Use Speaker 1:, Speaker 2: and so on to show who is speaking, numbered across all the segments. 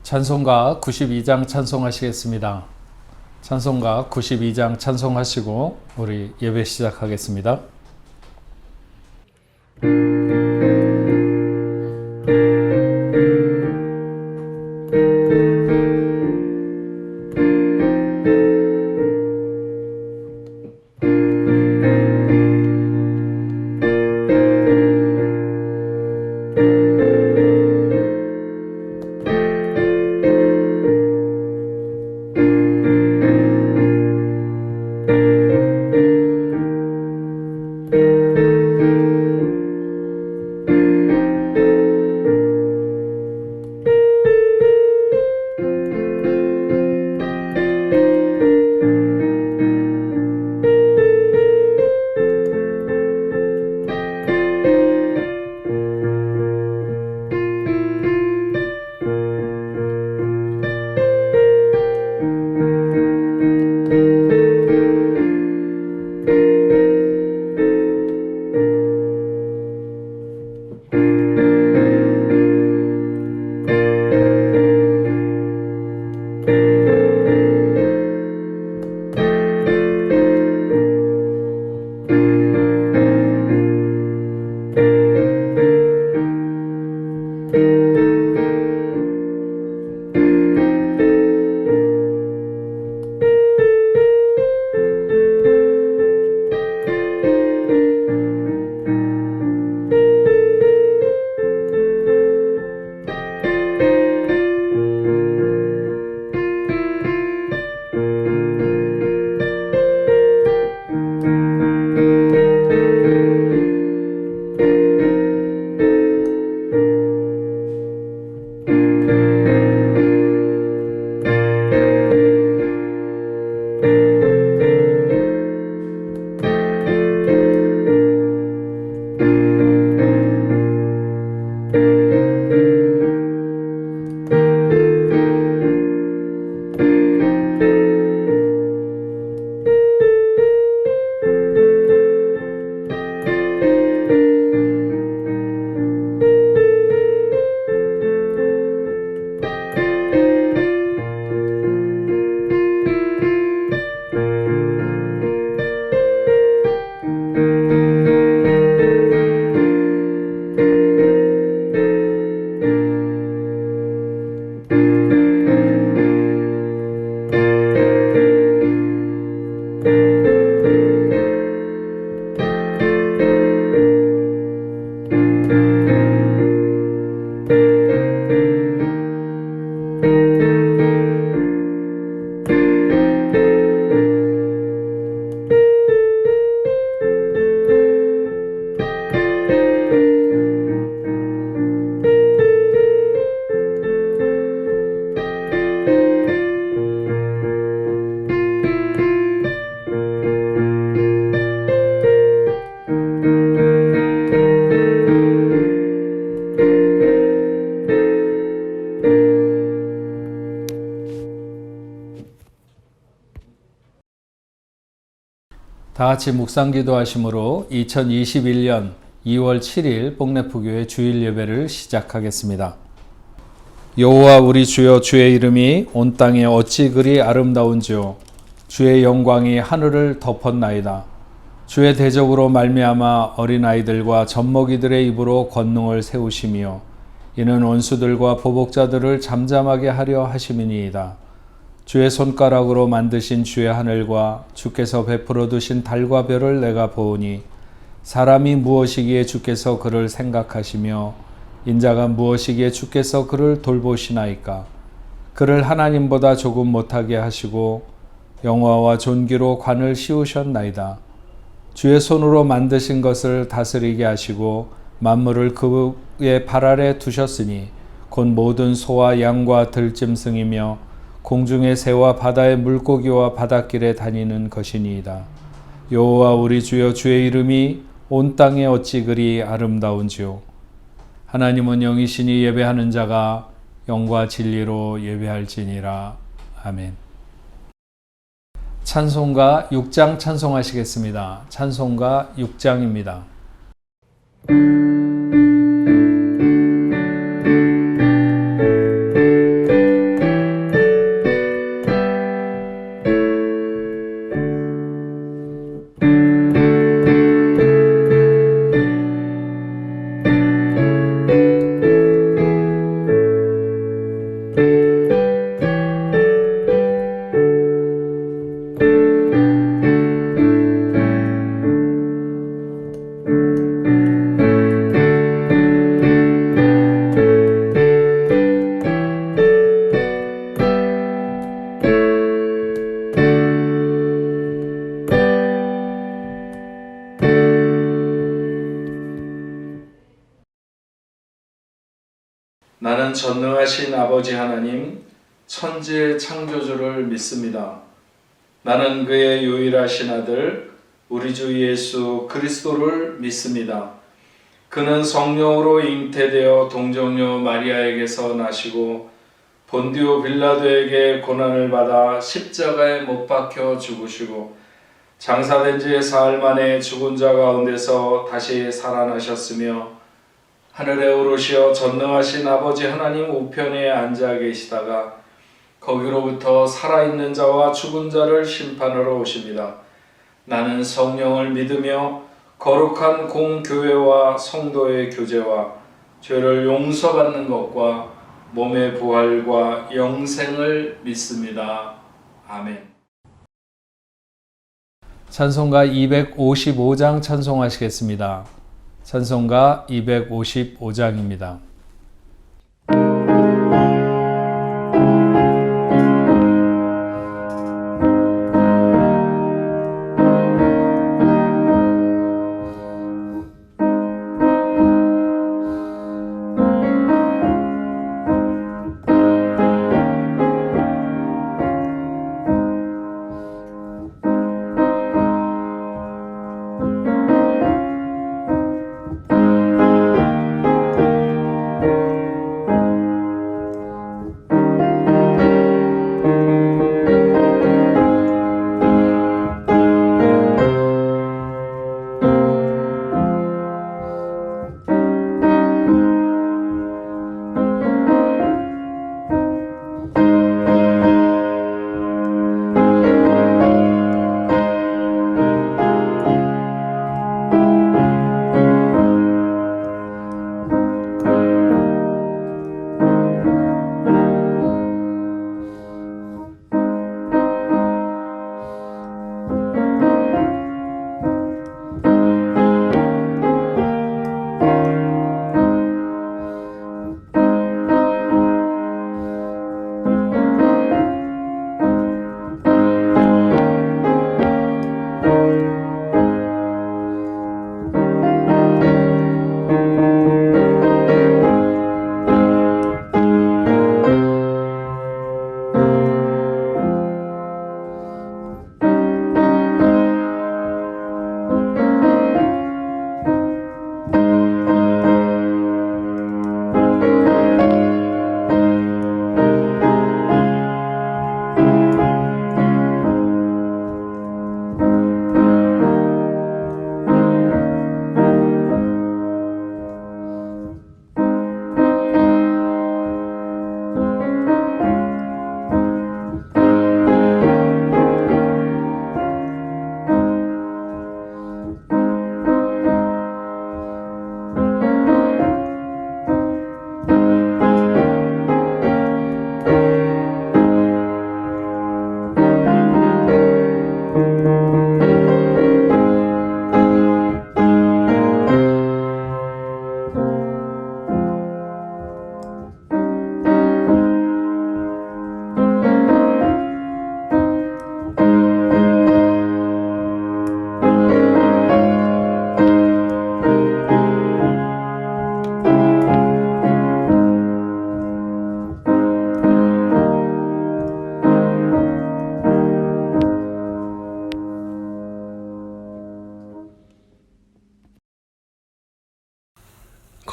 Speaker 1: 찬송가 92장 찬송하시겠습니다. 찬송가 92장 찬송하시고 우리 예배 시작하겠습니다. 다 같이 묵상기도 하심으로 2021년 2월 7일 복래프교회 주일 예배를 시작하겠습니다. 여호와 우리 주여, 주의 이름이 온 땅에 어찌 그리 아름다운지요. 주의 영광이 하늘을 덮었나이다. 주의 대적으로 말미암아 어린아이들과 젖먹이들의 입으로 권능을 세우시며 이는 원수들과 보복자들을 잠잠하게 하려 하심이니이다. 주의 손가락으로 만드신 주의 하늘과 주께서 베풀어 두신 달과 별을 내가 보오니 사람이 무엇이기에 주께서 그를 생각하시며 인자가 무엇이기에 주께서 그를 돌보시나이까. 그를 하나님보다 조금 못하게 하시고 영화와 존귀로 관을 씌우셨나이다. 주의 손으로 만드신 것을 다스리게 하시고 만물을 그의 발 아래 두셨으니 곧 모든 소와 양과 들짐승이며 공중의 새와 바다의 물고기와 바닷길에 다니는 것이니이다. 여호와 우리 주여, 주의 이름이 온 땅에 어찌 그리 아름다운지요. 하나님은 영이시니 예배하는 자가 영과 진리로 예배할지니라. 아멘. 찬송가 6장 찬송하시겠습니다. 찬송가 6장입니다. 나는 전능하신 아버지 하나님, 천지의 창조주를 믿습니다. 나는 그의 유일하신 아들, 우리 주 예수 그리스도를 믿습니다. 그는 성령으로 잉태되어 동정녀 마리아에게서 나시고 본디오 빌라도에게 고난을 받아 십자가에 못 박혀 죽으시고 장사된 지 사흘 만에 죽은 자 가운데서 다시 살아나셨으며 하늘에 오르시어 전능하신 아버지 하나님 우편에 앉아 계시다가 거기로부터 살아있는 자와 죽은 자를 심판하러 오십니다. 나는 성령을 믿으며 거룩한 공교회와 성도의 교제와 죄를 용서받는 것과 몸의 부활과 영생을 믿습니다. 아멘. 찬송가 255장 찬송하시겠습니다. 찬송가 255장입니다.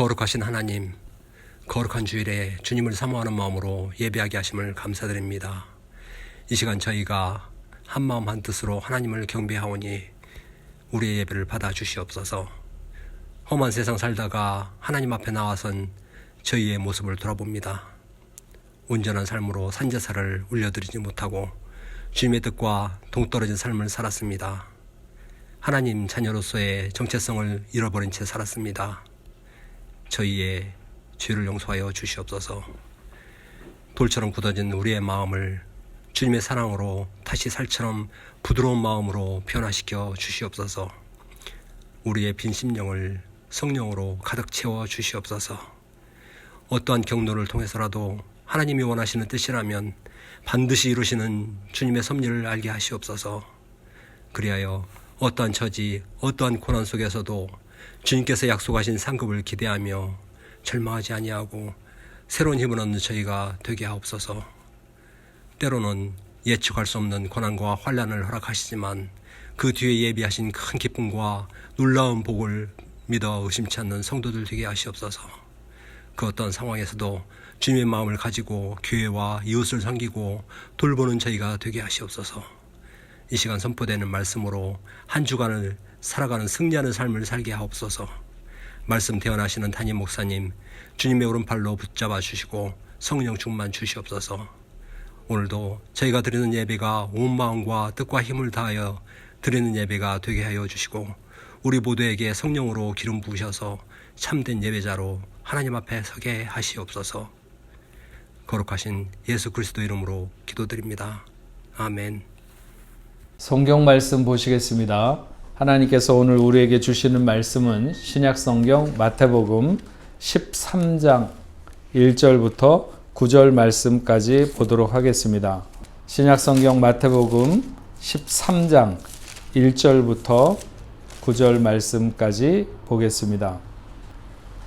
Speaker 2: 거룩하신 하나님, 거룩한 주일에 주님을 사모하는 마음으로 예배하게 하심을 감사드립니다. 이 시간 저희가 한마음 한뜻으로 하나님을 경배하오니 우리의 예배를 받아주시옵소서. 험한 세상 살다가 하나님 앞에 나와선 저희의 모습을 돌아봅니다. 온전한 삶으로 산제사를 울려드리지 못하고 주님의 뜻과 동떨어진 삶을 살았습니다. 하나님 자녀로서의 정체성을 잃어버린 채 살았습니다. 저희의 죄를 용서하여 주시옵소서. 돌처럼 굳어진 우리의 마음을 주님의 사랑으로 다시 살처럼 부드러운 마음으로 변화시켜 주시옵소서. 우리의 빈 심령을 성령으로 가득 채워 주시옵소서. 어떠한 경로를 통해서라도 하나님이 원하시는 뜻이라면 반드시 이루시는 주님의 섭리를 알게 하시옵소서. 그리하여 어떠한 처지, 어떠한 고난 속에서도 주님께서 약속하신 상급을 기대하며 절망하지 아니하고 새로운 힘을 얻는 저희가 되게 하옵소서. 때로는 예측할 수 없는 고난과 환난을 허락하시지만 그 뒤에 예비하신 큰 기쁨과 놀라운 복을 믿어 의심치 않는 성도들 되게 하시옵소서. 그 어떤 상황에서도 주님의 마음을 가지고 교회와 이웃을 섬기고 돌보는 저희가 되게 하시옵소서. 이 시간 선포되는 말씀으로 한 주간을 살아가는 승리하는 삶을 살게 하옵소서. 말씀 대언하시는 담임 목사님, 주님의 오른팔로 붙잡아 주시고 성령 충만 주시옵소서. 오늘도 저희가 드리는 예배가 온 마음과 뜻과 힘을 다하여 드리는 예배가 되게 하여 주시고 우리 모두에게 성령으로 기름 부으셔서 참된 예배자로 하나님 앞에 서게 하시옵소서. 거룩하신 예수 그리스도 이름으로 기도드립니다. 아멘.
Speaker 1: 성경 말씀 보시겠습니다. 하나님께서 오늘 우리에게 주시는 말씀은 신약 성경 마태복음 13장 1절부터 9절 말씀까지 보도록 하겠습니다. 신약 성경 마태복음 13장 1절부터 9절 말씀까지 보겠습니다.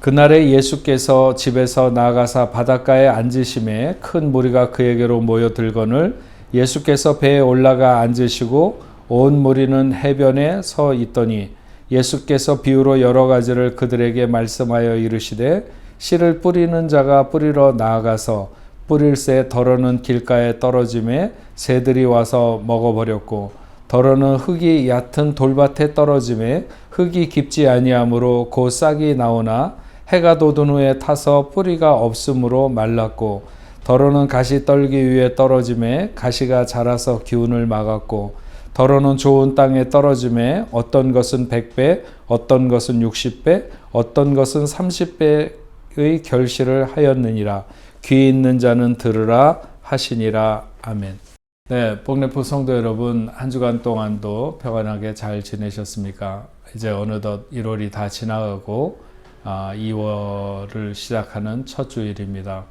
Speaker 1: 그날에 예수께서 집에서 나가사 바닷가에 앉으심에 큰 무리가 그에게로 모여들거늘 예수께서 배에 올라가 앉으시고 온 무리는 해변에 서 있더니 예수께서 비유로 여러 가지를 그들에게 말씀하여 이르시되 씨를 뿌리는 자가 뿌리러 나아가서 뿌릴새 덜어는 길가에 떨어짐에 새들이 와서 먹어버렸고 덜어는 흙이 얕은 돌밭에 떨어짐에 흙이 깊지 아니하므로 곧 싹이 나오나 해가 돋은 후에 타서 뿌리가 없으므로 말랐고 덜어는 가시 떨기 위에 떨어짐에 가시가 자라서 기운을 막았고 덜어는 좋은 땅에 떨어짐에 어떤 것은 100배, 어떤 것은 60배, 어떤 것은 30배의 결실을 하였느니라. 귀 있는 자는 들으라 하시니라. 아멘. 네, 복내포 성도 여러분, 한 주간 동안도 평안하게 잘 지내셨습니까? 이제 어느덧 1월이 다 지나가고 2월을 시작하는 첫 주일입니다.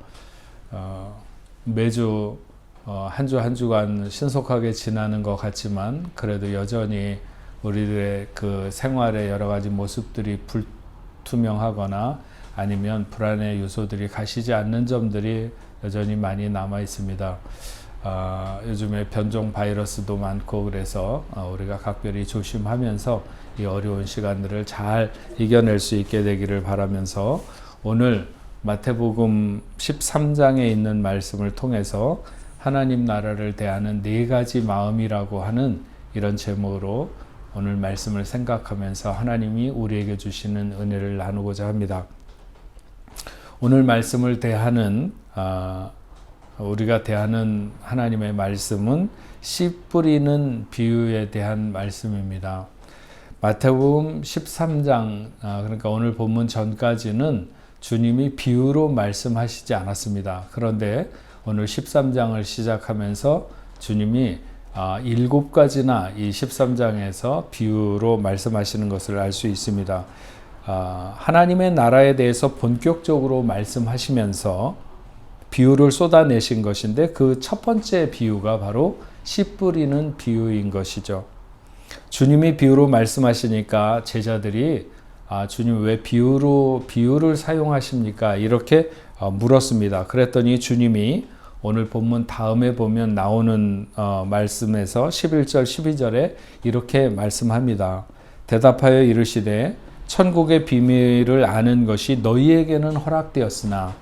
Speaker 1: 매주 한 주 한 주간 신속하게 지나는 것 같지만 그래도 여전히 우리들의 그 생활의 여러 가지 모습들이 불투명하거나 아니면 불안의 요소들이 가시지 않는 점들이 여전히 많이 남아 있습니다. 요즘에 변종 바이러스도 많고 그래서 우리가 각별히 조심하면서 이 어려운 시간들을 잘 이겨낼 수 있게 되기를 바라면서 오늘 마태복음 13장에 있는 말씀을 통해서 하나님 나라를 대하는 4가지 마음이라고 하는 이런 제목으로 오늘 말씀을 생각하면서 하나님이 우리에게 주시는 은혜를 나누고자 합니다. 오늘 말씀을 대하는 우리가 대하는 하나님의 말씀은 씨 뿌리는 비유에 대한 말씀입니다. 마태복음 13장 그러니까 오늘 본문 전까지는 주님이 비유로 말씀하시지 않았습니다. 그런데 오늘 13장을 시작하면서 주님이 7가지나 이 13장에서 비유로 말씀하시는 것을 알 수 있습니다. 하나님의 나라에 대해서 본격적으로 말씀하시면서 비유를 쏟아내신 것인데 그 첫 번째 비유가 바로 씨 뿌리는 비유인 것이죠. 주님이 비유로 말씀하시니까 제자들이 주님 왜 비유를 사용하십니까? 이렇게 물었습니다. 그랬더니 주님이 오늘 본문 다음에 보면 나오는 말씀에서 11절 12절에 이렇게 말씀합니다. 대답하여 이르시되 천국의 비밀을 아는 것이 너희에게는 허락되었으나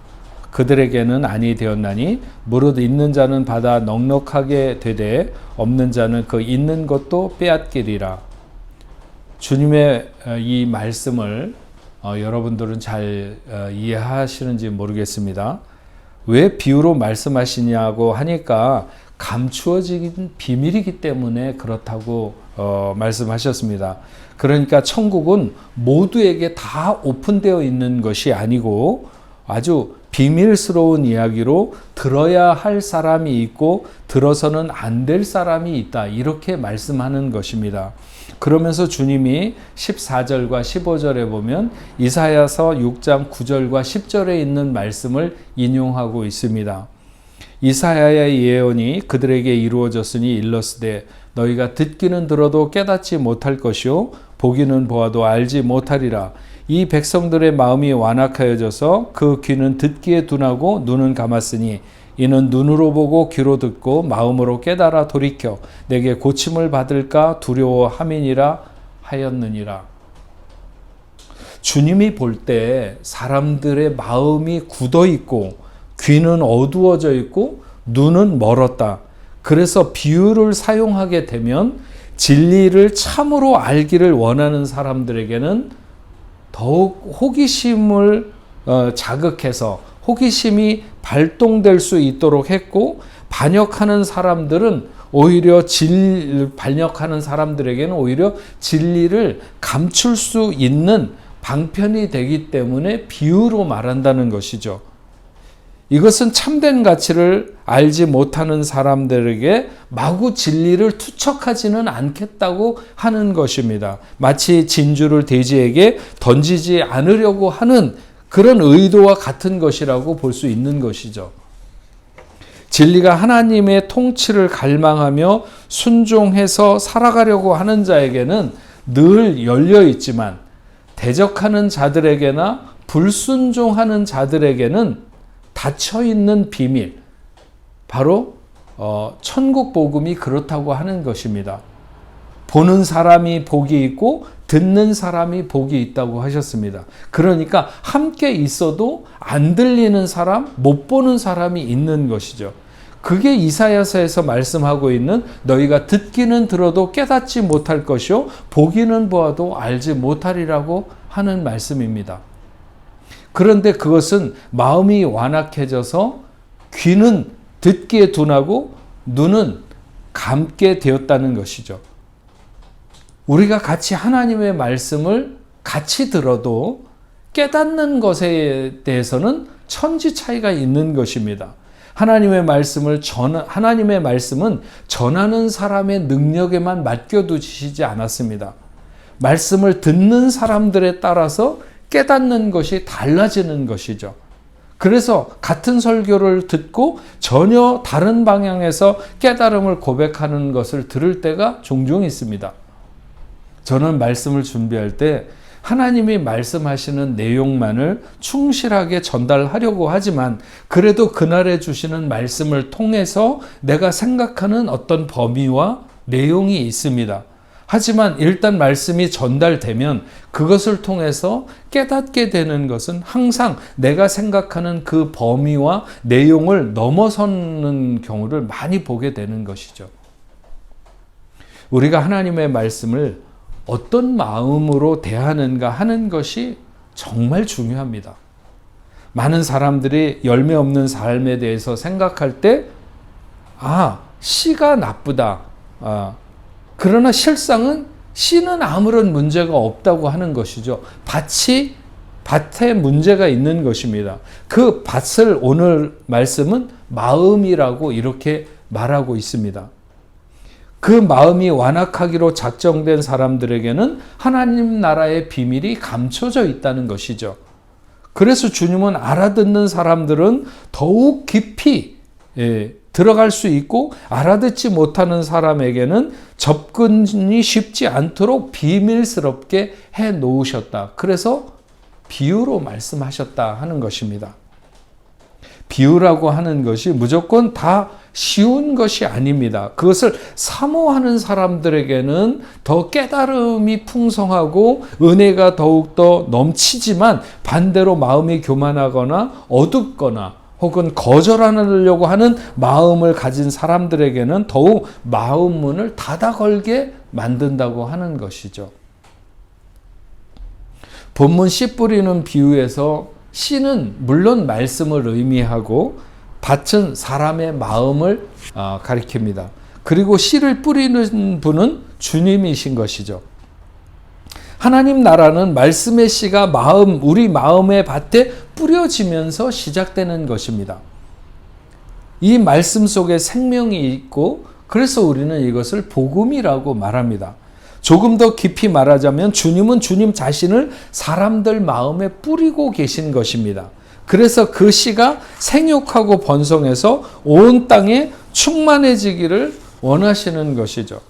Speaker 1: 그들에게는 아니 되었나니 무릇 있는 자는 받아 넉넉하게 되되 없는 자는 그 있는 것도 빼앗기리라. 주님의 이 말씀을 여러분들은 잘 이해하시는지 모르겠습니다. 왜 비유로 말씀하시냐고 하니까 감추어진 비밀이기 때문에 그렇다고 말씀하셨습니다. 그러니까 천국은 모두에게 다 오픈되어 있는 것이 아니고 아주 비밀스러운 이야기로 들어야 할 사람이 있고 들어서는 안 될 사람이 있다. 이렇게 말씀하는 것입니다. 그러면서 주님이 14절과 15절에 보면 이사야서 6장 9절과 10절에 있는 말씀을 인용하고 있습니다. 이사야의 예언이 그들에게 이루어졌으니 일렀으되 너희가 듣기는 들어도 깨닫지 못할 것이요 보기는 보아도 알지 못하리라. 이 백성들의 마음이 완악하여져서 그 귀는 듣기에 둔하고 눈은 감았으니 이는 눈으로 보고 귀로 듣고 마음으로 깨달아 돌이켜 내게 고침을 받을까 두려워함이니라 하였느니라. 주님이 볼 때 사람들의 마음이 굳어 있고 귀는 어두워져 있고 눈은 멀었다. 그래서 비유를 사용하게 되면 진리를 참으로 알기를 원하는 사람들에게는 더욱 호기심을 자극해서 호기심이 발동될 수 있도록 했고, 반역하는 사람들은 오히려 반역하는 사람들에게는 오히려 진리를 감출 수 있는 방편이 되기 때문에 비유로 말한다는 것이죠. 이것은 참된 가치를 알지 못하는 사람들에게 마구 진리를 투척하지는 않겠다고 하는 것입니다. 마치 진주를 돼지에게 던지지 않으려고 하는 그런 의도와 같은 것이라고 볼 수 있는 것이죠. 진리가 하나님의 통치를 갈망하며 순종해서 살아가려고 하는 자에게는 늘 열려 있지만, 대적하는 자들에게나 불순종하는 자들에게는 닫혀 있는 비밀, 바로 천국 복음이 그렇다고 하는 것입니다. 보는 사람이 복이 있고 듣는 사람이 복이 있다고 하셨습니다. 그러니까 함께 있어도 안 들리는 사람, 못 보는 사람이 있는 것이죠. 그게 이사야서에서 말씀하고 있는 너희가 듣기는 들어도 깨닫지 못할 것이요 보기는 보아도 알지 못하리라고 하는 말씀입니다. 그런데 그것은 마음이 완악해져서 귀는 듣기에 둔하고 눈은 감게 되었다는 것이죠. 우리가 같이 하나님의 말씀을 같이 들어도 깨닫는 것에 대해서는 천지 차이가 있는 것입니다. 하나님의 말씀은 전하는 사람의 능력에만 맡겨두시지 않았습니다. 말씀을 듣는 사람들에 따라서 깨닫는 것이 달라지는 것이죠. 그래서 같은 설교를 듣고 전혀 다른 방향에서 깨달음을 고백하는 것을 들을 때가 종종 있습니다. 저는 말씀을 준비할 때 하나님이 말씀하시는 내용만을 충실하게 전달하려고 하지만, 그래도 그날에 주시는 말씀을 통해서 내가 생각하는 어떤 범위와 내용이 있습니다. 하지만 일단 말씀이 전달되면 그것을 통해서 깨닫게 되는 것은 항상 내가 생각하는 그 범위와 내용을 넘어서는 경우를 많이 보게 되는 것이죠. 우리가 하나님의 말씀을 어떤 마음으로 대하는가 하는 것이 정말 중요합니다. 많은 사람들이 열매 없는 삶에 대해서 생각할 때, 씨가 나쁘다. 그러나 실상은 씨는 아무런 문제가 없다고 하는 것이죠. 밭에 문제가 있는 것입니다. 그 밭을 오늘 말씀은 마음이라고 이렇게 말하고 있습니다. 그 마음이 완악하기로 작정된 사람들에게는 하나님 나라의 비밀이 감춰져 있다는 것이죠. 그래서 주님은 알아듣는 사람들은 더욱 깊이 들어갈 수 있고, 알아듣지 못하는 사람에게는 접근이 쉽지 않도록 비밀스럽게 해 놓으셨다. 그래서 비유로 말씀하셨다 하는 것입니다. 비유라고 하는 것이 무조건 다 쉬운 것이 아닙니다. 그것을 사모하는 사람들에게는 더 깨달음이 풍성하고 은혜가 더욱더 넘치지만, 반대로 마음이 교만하거나 어둡거나 혹은 거절하려고 하는 마음을 가진 사람들에게는 더욱 마음 문을 닫아 걸게 만든다고 하는 것이죠. 본문 씨 뿌리는 비유에서 씨는 물론 말씀을 의미하고 밭은 사람의 마음을 가리킵니다. 그리고 씨를 뿌리는 분은 주님이신 것이죠. 하나님 나라는 말씀의 씨가 우리 마음의 밭에 뿌려지면서 시작되는 것입니다. 이 말씀 속에 생명이 있고, 그래서 우리는 이것을 복음이라고 말합니다. 조금 더 깊이 말하자면 주님은 주님 자신을 사람들 마음에 뿌리고 계신 것입니다. 그래서 그 씨가 생육하고 번성해서 온 땅에 충만해지기를 원하시는 것이죠.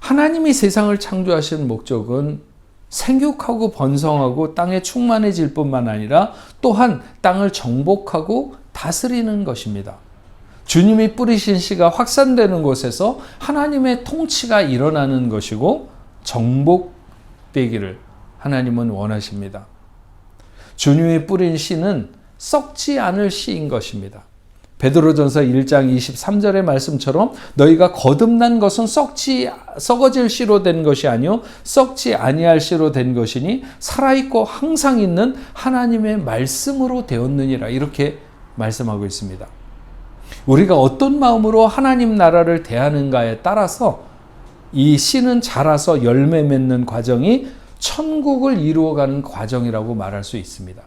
Speaker 1: 하나님이 세상을 창조하신 목적은 생육하고 번성하고 땅에 충만해질 뿐만 아니라 또한 땅을 정복하고 다스리는 것입니다. 주님이 뿌리신 씨가 확산되는 곳에서 하나님의 통치가 일어나는 것이고 정복되기를 하나님은 원하십니다. 주님이 뿌린 씨는 썩지 않을 씨인 것입니다. 베드로전서 1장 23절의 말씀처럼 너희가 거듭난 것은 썩어질 씨로 된 것이 아니요 썩지 아니할 씨로 된 것이니 살아있고 항상 있는 하나님의 말씀으로 되었느니라, 이렇게 말씀하고 있습니다. 우리가 어떤 마음으로 하나님 나라를 대하는가에 따라서 이 씨는 자라서 열매 맺는 과정이 천국을 이루어가는 과정이라고 말할 수 있습니다.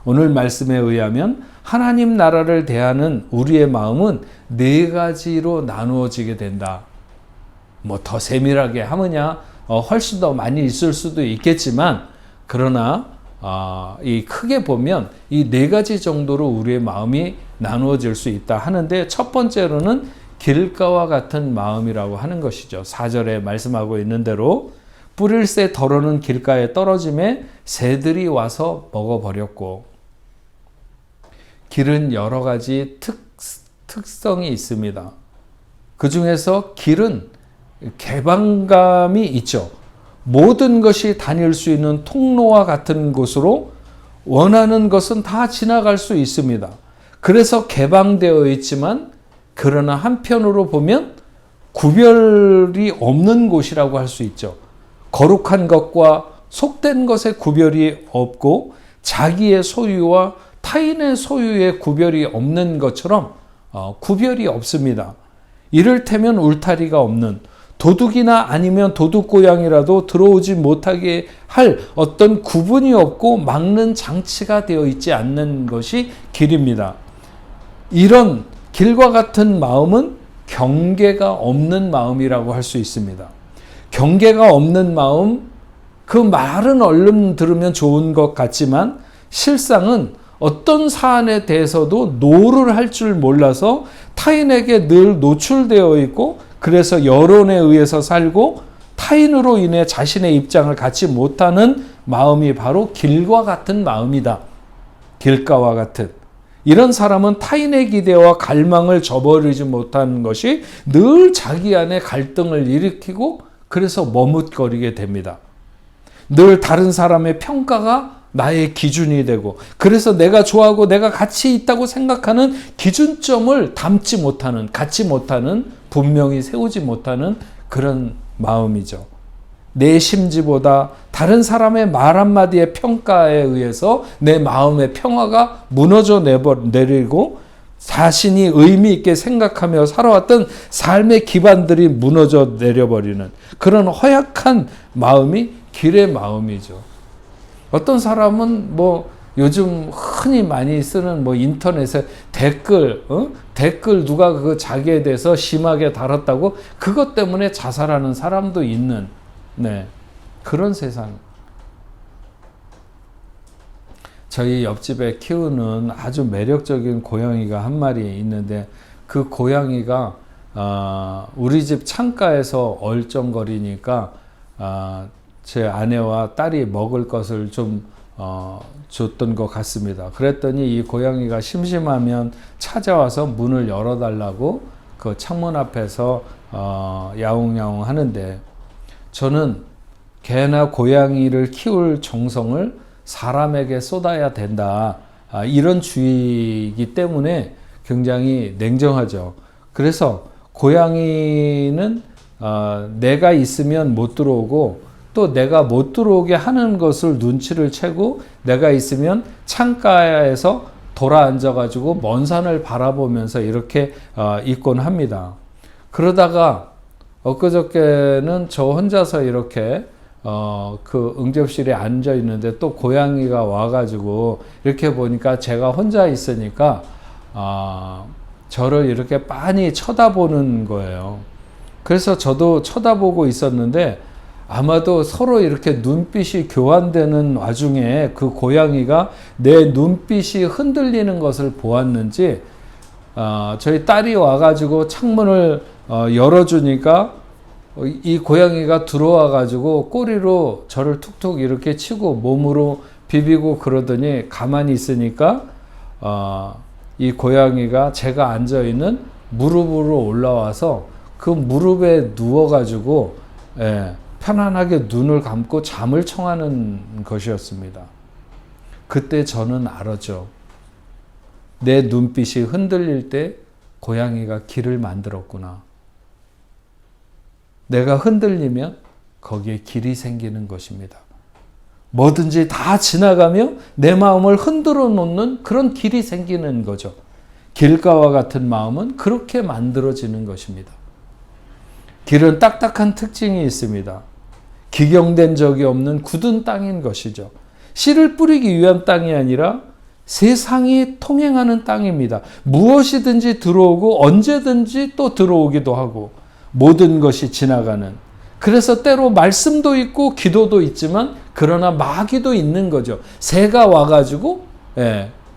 Speaker 1: 오늘 말씀에 의하면 하나님 나라를 대하는 우리의 마음은 4가지로 나누어지게 된다. 뭐 더 세밀하게 하느냐 훨씬 더 많이 있을 수도 있겠지만, 그러나 이 크게 보면 이 4가지 정도로 우리의 마음이 나누어질 수 있다 하는데, 첫 번째로는 길가와 같은 마음이라고 하는 것이죠. 4절에 말씀하고 있는 대로 뿌릴 새 덜어는 길가에 떨어짐에 새들이 와서 먹어버렸고, 길은 여러 가지 특성이 있습니다. 그 중에서 길은 개방감이 있죠. 모든 것이 다닐 수 있는 통로와 같은 곳으로 원하는 것은 다 지나갈 수 있습니다. 그래서 개방되어 있지만, 그러나 한편으로 보면 구별이 없는 곳이라고 할 수 있죠. 거룩한 것과 속된 것의 구별이 없고 자기의 소유와 타인의 소유의 구별이 없는 것처럼 구별이 없습니다. 이를테면 울타리가 없는, 도둑이나 아니면 도둑고양이라도 들어오지 못하게 할 어떤 구분이 없고 막는 장치가 되어 있지 않는 것이 길입니다. 이런 길과 같은 마음은 경계가 없는 마음이라고 할 수 있습니다. 경계가 없는 마음, 그 말은 얼른 들으면 좋은 것 같지만 실상은 어떤 사안에 대해서도 노를 할 줄 몰라서 타인에게 늘 노출되어 있고, 그래서 여론에 의해서 살고 타인으로 인해 자신의 입장을 갖지 못하는 마음이 바로 길과 같은 마음이다. 길가와 같은. 이런 사람은 타인의 기대와 갈망을 저버리지 못하는 것이 늘 자기 안에 갈등을 일으키고, 그래서 머뭇거리게 됩니다. 늘 다른 사람의 평가가 나의 기준이 되고, 그래서 내가 좋아하고 내가 가치 있다고 생각하는 기준점을 갖지 못하는, 분명히 세우지 못하는 그런 마음이죠. 내 심지보다 다른 사람의 말 한마디의 평가에 의해서 내 마음의 평화가 무너져 내리고, 자신이 의미 있게 생각하며 살아왔던 삶의 기반들이 무너져 내려버리는 그런 허약한 마음이 길의 마음이죠. 어떤 사람은 요즘 흔히 많이 쓰는 인터넷에 댓글 누가 그 자기에 대해서 심하게 달았다고 그것 때문에 자살하는 사람도 있는, 그런 세상. 저희 옆집에 키우는 아주 매력적인 고양이가 한 마리 있는데, 그 고양이가 우리 집 창가에서 얼쩡거리니까 제 아내와 딸이 먹을 것을 좀 줬던 것 같습니다. 그랬더니 이 고양이가 심심하면 찾아와서 문을 열어달라고 그 창문 앞에서 야옹야옹 하는데, 저는 개나 고양이를 키울 정성을 사람에게 쏟아야 된다, 이런 주의이기 때문에 굉장히 냉정하죠. 그래서 고양이는 내가 있으면 못 들어오고, 또 내가 못 들어오게 하는 것을 눈치를 채고 내가 있으면 창가에서 돌아 앉아가지고 먼 산을 바라보면서 이렇게 있곤 합니다. 그러다가 엊그저께는 저 혼자서 이렇게 그 응접실에 앉아 있는데 또 고양이가 와가지고 이렇게 보니까 제가 혼자 있으니까 저를 이렇게 빤히 쳐다보는 거예요. 그래서 저도 쳐다보고 있었는데, 아마도 서로 이렇게 눈빛이 교환되는 와중에 그 고양이가 내 눈빛이 흔들리는 것을 보았는지 저희 딸이 와가지고 창문을 열어주니까 이 고양이가 들어와 가지고 꼬리로 저를 툭툭 이렇게 치고 몸으로 비비고 그러더니 가만히 있으니까 이 고양이가 제가 앉아 있는 무릎으로 올라와서 그 무릎에 누워 가지고 편안하게 눈을 감고 잠을 청하는 것이었습니다. 그때 저는 알았죠. 내 눈빛이 흔들릴 때 고양이가 길을 만들었구나. 내가 흔들리면 거기에 길이 생기는 것입니다. 뭐든지 다 지나가며 내 마음을 흔들어 놓는 그런 길이 생기는 거죠. 길가와 같은 마음은 그렇게 만들어지는 것입니다. 길은 딱딱한 특징이 있습니다. 기경된 적이 없는 굳은 땅인 것이죠. 씨를 뿌리기 위한 땅이 아니라 세상이 통행하는 땅입니다. 무엇이든지 들어오고 언제든지 또 들어오기도 하고 모든 것이 지나가는, 그래서 때로 말씀도 있고 기도도 있지만 그러나 마귀도 있는 거죠. 새가 와가지고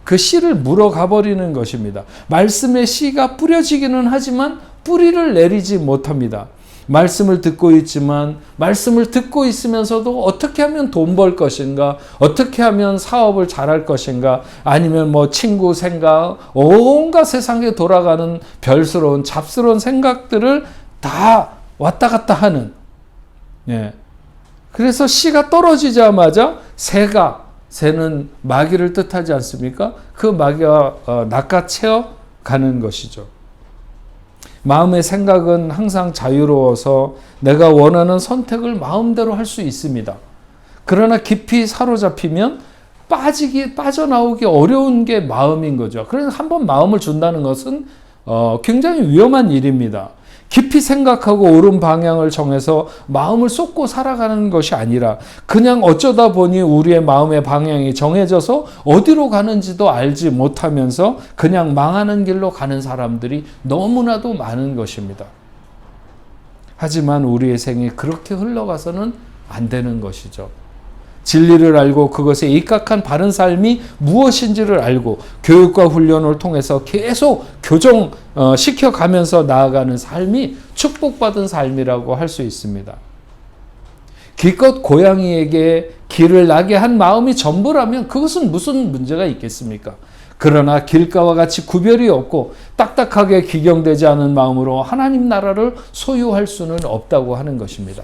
Speaker 1: 그 씨를 물어가 버리는 것입니다. 말씀의 씨가 뿌려지기는 하지만 뿌리를 내리지 못합니다. 말씀을 듣고 있지만 말씀을 듣고 있으면서도 어떻게 하면 돈 벌 것인가, 어떻게 하면 사업을 잘할 것인가, 아니면 뭐 친구 생각, 온갖 세상에 돌아가는 별스러운 잡스러운 생각들을 다 왔다 갔다 하는, 그래서 씨가 떨어지자마자 새는 마귀를 뜻하지 않습니까? 그 마귀가 낚아채어 가는 것이죠. 마음의 생각은 항상 자유로워서 내가 원하는 선택을 마음대로 할 수 있습니다. 그러나 깊이 사로잡히면 빠져나오기 어려운 게 마음인 거죠. 그래서 한번 마음을 준다는 것은 굉장히 위험한 일입니다. 깊이 생각하고 옳은 방향을 정해서 마음을 쏟고 살아가는 것이 아니라 그냥 어쩌다 보니 우리의 마음의 방향이 정해져서 어디로 가는지도 알지 못하면서 그냥 망하는 길로 가는 사람들이 너무나도 많은 것입니다. 하지만 우리의 생이 그렇게 흘러가서는 안 되는 것이죠. 진리를 알고 그것에 입각한 바른 삶이 무엇인지를 알고 교육과 훈련을 통해서 계속 교정시켜가면서 나아가는 삶이 축복받은 삶이라고 할 수 있습니다. 기껏 고양이에게 길을 나게 한 마음이 전부라면 그것은 무슨 문제가 있겠습니까? 그러나 길가와 같이 구별이 없고 딱딱하게 기경되지 않은 마음으로 하나님 나라를 소유할 수는 없다고 하는 것입니다.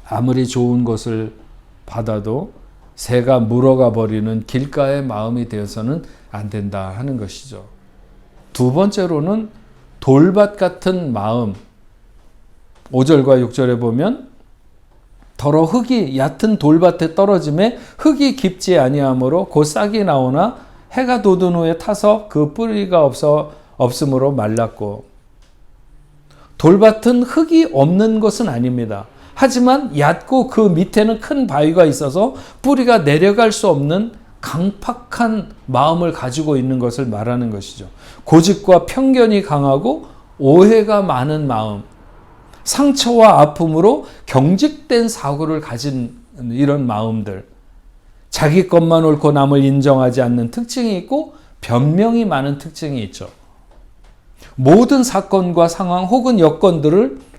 Speaker 1: 아무리 좋은 것을 받아도 새가 물어가 버리는 길가의 마음이 되어서는 안 된다 하는 것이죠. 두 번째로는 돌밭 같은 마음. 5절과 6절에 보면 더러 흙이 얕은 돌밭에 떨어짐에 흙이 깊지 아니하므로 곧 싹이 나오나 해가 돋은 후에 타서 그 뿌리가 없으므로 말랐고. 돌밭은 흙이 없는 것은 아닙니다. 하지만 얕고 그 밑에는 큰 바위가 있어서 뿌리가 내려갈 수 없는 강팍한 마음을 가지고 있는 것을 말하는 것이죠. 고집과 편견이 강하고 오해가 많은 마음, 상처와 아픔으로 경직된 사고를 가진 이런 마음들, 자기 것만 옳고 남을 인정하지 않는 특징이 있고 변명이 많은 특징이 있죠. 모든 사건과 상황 혹은 여건들을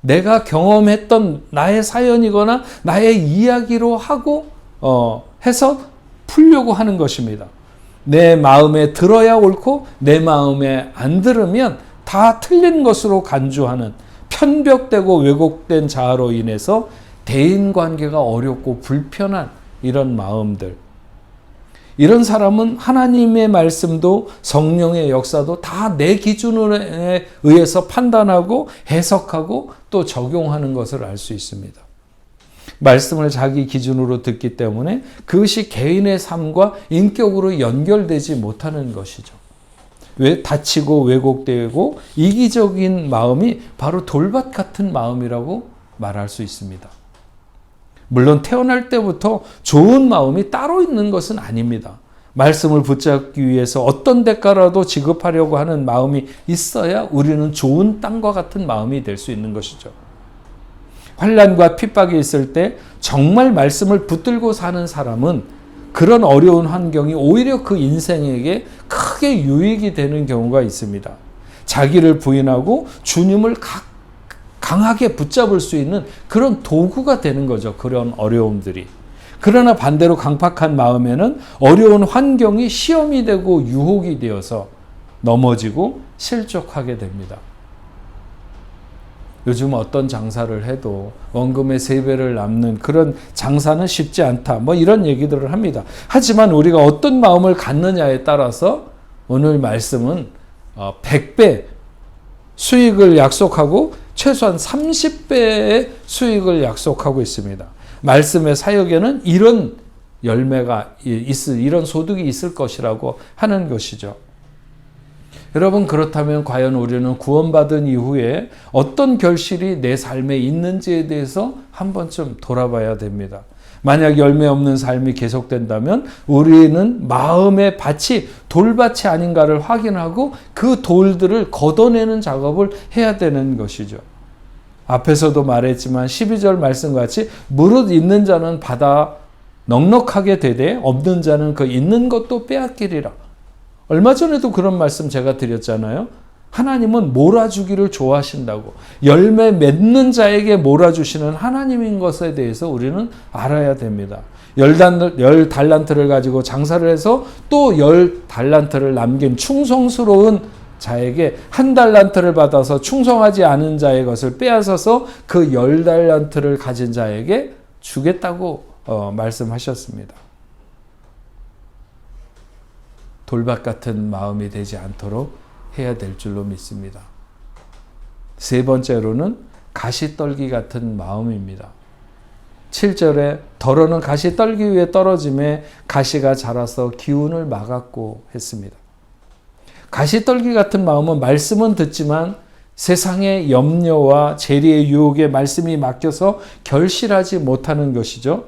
Speaker 1: 내가 경험했던 나의 사연이거나 나의 이야기로 하고 해서 풀려고 하는 것입니다. 내 마음에 들어야 옳고 내 마음에 안 들으면 다 틀린 것으로 간주하는 편벽되고 왜곡된 자아로 인해서 대인관계가 어렵고 불편한 이런 마음들. 이런 사람은 하나님의 말씀도 성령의 역사도 다 내 기준에 의해서 판단하고 해석하고 또 적용하는 것을 알 수 있습니다. 말씀을 자기 기준으로 듣기 때문에 그것이 개인의 삶과 인격으로 연결되지 못하는 것이죠. 왜 다치고 왜곡되고 이기적인 마음이 바로 돌밭 같은 마음이라고 말할 수 있습니다. 물론 태어날 때부터 좋은 마음이 따로 있는 것은 아닙니다. 말씀을 붙잡기 위해서 어떤 대가라도 지급하려고 하는 마음이 있어야 우리는 좋은 땅과 같은 마음이 될 수 있는 것이죠. 환난과 핍박이 있을 때 정말 말씀을 붙들고 사는 사람은 그런 어려운 환경이 오히려 그 인생에게 크게 유익이 되는 경우가 있습니다. 자기를 부인하고 주님을 강하게 붙잡을 수 있는 그런 도구가 되는 거죠. 그런 어려움들이. 그러나 반대로 강팍한 마음에는 어려운 환경이 시험이 되고 유혹이 되어서 넘어지고 실족하게 됩니다. 요즘 어떤 장사를 해도 원금의 3배를 남는 그런 장사는 쉽지 않다. 뭐 이런 얘기들을 합니다. 하지만 우리가 어떤 마음을 갖느냐에 따라서 오늘 말씀은 100배 수익을 약속하고 최소한 30배의 수익을 약속하고 있습니다. 말씀의 사역에는 이런 열매가 이런 소득이 있을 것이라고 하는 것이죠. 여러분, 그렇다면 과연 우리는 구원받은 이후에 어떤 결실이 내 삶에 있는지에 대해서 한 번쯤 돌아봐야 됩니다. 만약 열매 없는 삶이 계속된다면 우리는 마음의 밭이 돌밭이 아닌가를 확인하고 그 돌들을 걷어내는 작업을 해야 되는 것이죠. 앞에서도 말했지만 12절 말씀과 같이 무릇 있는 자는 받아 넉넉하게 되되 없는 자는 그 있는 것도 빼앗기리라. 얼마 전에도 그런 말씀 제가 드렸잖아요. 하나님은 몰아주기를 좋아하신다고. 열매 맺는 자에게 몰아주시는 하나님인 것에 대해서 우리는 알아야 됩니다. 10달란트를 가지고 장사를 해서 또 10달란트를 남긴 충성스러운 자에게 1달란트를 받아서 충성하지 않은 자의 것을 빼앗아서 그 10달란트를 가진 자에게 주겠다고 말씀하셨습니다. 돌밭 같은 마음이 되지 않도록 해야 될 줄로 믿습니다. 3번째로는 가시떨기 같은 마음입니다. 7절에 덜어는 가시떨기 위에 떨어짐에 가시가 자라서 기운을 막았고 했습니다. 가시떨기 같은 마음은 말씀은 듣지만 세상의 염려와 재리의 유혹에 말씀이 막혀서 결실하지 못하는 것이죠.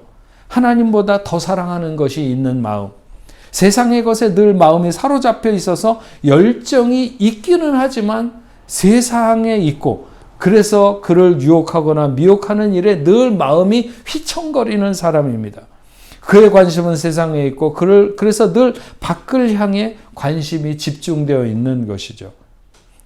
Speaker 1: 하나님보다 더 사랑하는 것이 있는 마음. 세상의 것에 늘 마음이 사로잡혀 있어서 열정이 있기는 하지만 세상에 있고 그래서 그를 유혹하거나 미혹하는 일에 늘 마음이 휘청거리는 사람입니다. 그의 관심은 세상에 있고 그래서 늘 밖을 향해 관심이 집중되어 있는 것이죠.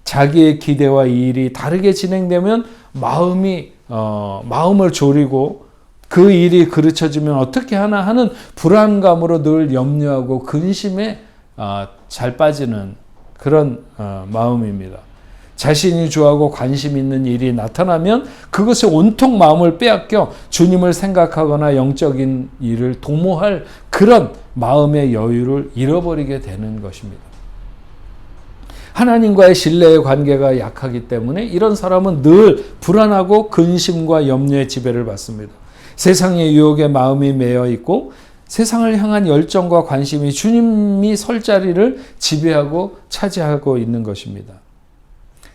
Speaker 1: 자기의 기대와 이 일이 다르게 진행되면 마음을 졸이고 그 일이 그르쳐지면 어떻게 하나 하는 불안감으로 늘 염려하고 근심에 잘 빠지는 그런 마음입니다. 자신이 좋아하고 관심 있는 일이 나타나면 그것에 온통 마음을 빼앗겨 주님을 생각하거나 영적인 일을 도모할 그런 마음의 여유를 잃어버리게 되는 것입니다. 하나님과의 신뢰의 관계가 약하기 때문에 이런 사람은 늘 불안하고 근심과 염려의 지배를 받습니다. 세상의 유혹에 마음이 매여 있고 세상을 향한 열정과 관심이 주님이 설 자리를 지배하고 차지하고 있는 것입니다.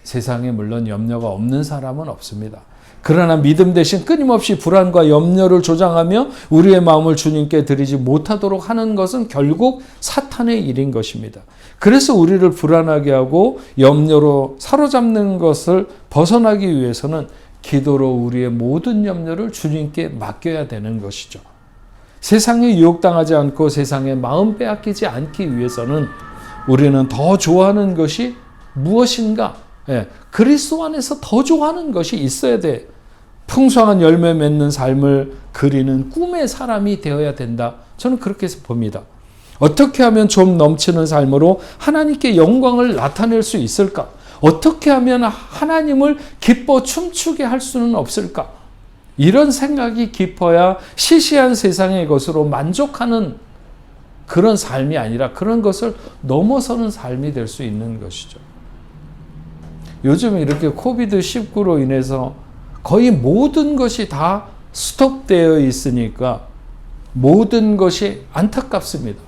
Speaker 1: 세상에 물론 염려가 없는 사람은 없습니다. 그러나 믿음 대신 끊임없이 불안과 염려를 조장하며 우리의 마음을 주님께 드리지 못하도록 하는 것은 결국 사탄의 일인 것입니다. 그래서 우리를 불안하게 하고 염려로 사로잡는 것을 벗어나기 위해서는 기도로 우리의 모든 염려를 주님께 맡겨야 되는 것이죠. 세상에 유혹당하지 않고 세상에 마음 빼앗기지 않기 위해서는 우리는 더 좋아하는 것이 무엇인가? 그리스도 안에서 더 좋아하는 것이 있어야 돼. 풍성한 열매 맺는 삶을 그리는 꿈의 사람이 되어야 된다. 저는 그렇게 봅니다. 어떻게 하면 좀 넘치는 삶으로 하나님께 영광을 나타낼 수 있을까? 어떻게 하면 하나님을 기뻐 춤추게 할 수는 없을까? 이런 생각이 깊어야 시시한 세상의 것으로 만족하는 그런 삶이 아니라 그런 것을 넘어서는 삶이 될 수 있는 것이죠. 요즘 이렇게 코비드-19로 인해서 거의 모든 것이 다 스톱되어 있으니까 모든 것이 안타깝습니다.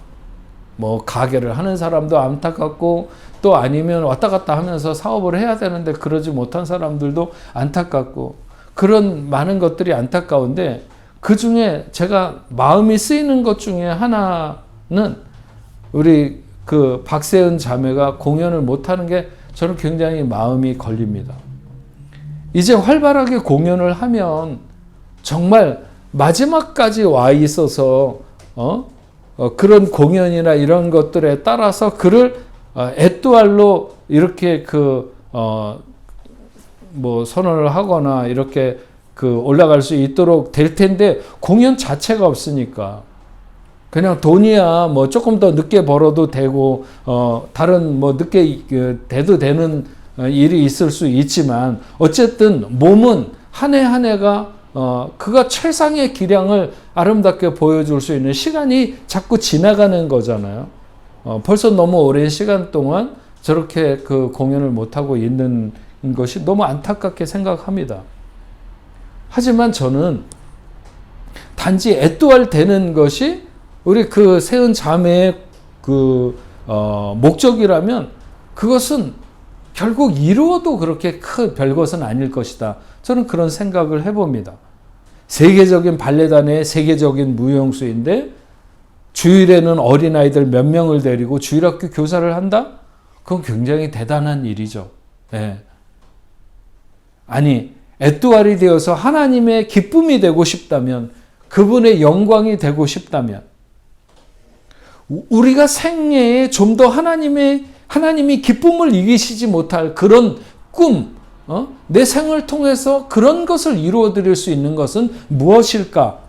Speaker 1: 가게를 하는 사람도 안타깝고 또 아니면 왔다 갔다 하면서 사업을 해야 되는데 그러지 못한 사람들도 안타깝고 그런 많은 것들이 안타까운데 그 중에 제가 마음이 쓰이는 것 중에 하나는 우리 그 박세은 자매가 공연을 못하는 게 저는 굉장히 마음이 걸립니다. 이제 활발하게 공연을 하면 정말 마지막까지 와 있어서 그런 공연이나 이런 것들에 따라서 그를 에뚜알로 이렇게 뭐 선언을 하거나 이렇게 그 올라갈 수 있도록 될 텐데 공연 자체가 없으니까 그냥 돈이야 뭐 조금 더 늦게 벌어도 되고 다른 뭐 늦게 돼도 되는 일이 있을 수 있지만 어쨌든 몸은 한 해 한 해가 그가 최상의 기량을 아름답게 보여줄 수 있는 시간이 자꾸 지나가는 거잖아요. 벌써 너무 오랜 시간 동안 저렇게 그 공연을 못하고 있는 것이 너무 안타깝게 생각합니다. 하지만 저는 단지 애도할 되는 것이 우리 그 세은 자매의 그 목적이라면 그것은 결국 이루어도 그렇게 큰 별것은 아닐 것이다. 저는 그런 생각을 해봅니다. 세계적인 발레단의 세계적인 무용수인데 주일에는 어린아이들 몇 명을 데리고 주일학교 교사를 한다? 그건 굉장히 대단한 일이죠. 네. 아니 애뚜알이 되어서 하나님의 기쁨이 되고 싶다면 그분의 영광이 되고 싶다면 우리가 생애에 좀 더 하나님이 기쁨을 이기시지 못할 그런 꿈, 내 생을 통해서 그런 것을 이루어 드릴 수 있는 것은 무엇일까?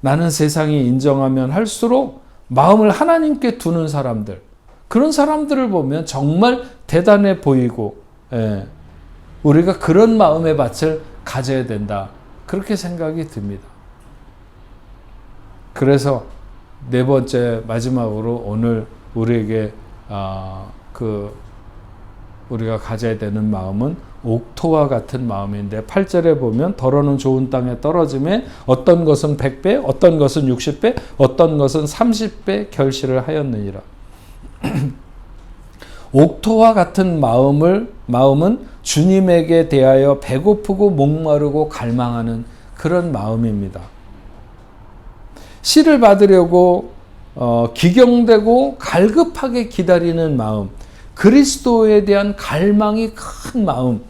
Speaker 1: 나는 세상이 인정하면 할수록 마음을 하나님께 두는 사람들, 그런 사람들을 보면 정말 대단해 보이고, 우리가 그런 마음의 밭을 가져야 된다. 그렇게 생각이 듭니다. 그래서 네 번째 마지막으로 오늘 우리에게 우리가 가져야 되는 마음은 옥토와 같은 마음인데 8절에 보면 더러는 좋은 땅에 떨어짐에 어떤 것은 100배, 어떤 것은 60배, 어떤 것은 30배 결실을 하였느니라. 옥토와 같은 마음은 주님에게 대하여 배고프고 목마르고 갈망하는 그런 마음입니다. 씨를 받으려고 기경되고 갈급하게 기다리는 마음, 그리스도에 대한 갈망이 큰 마음,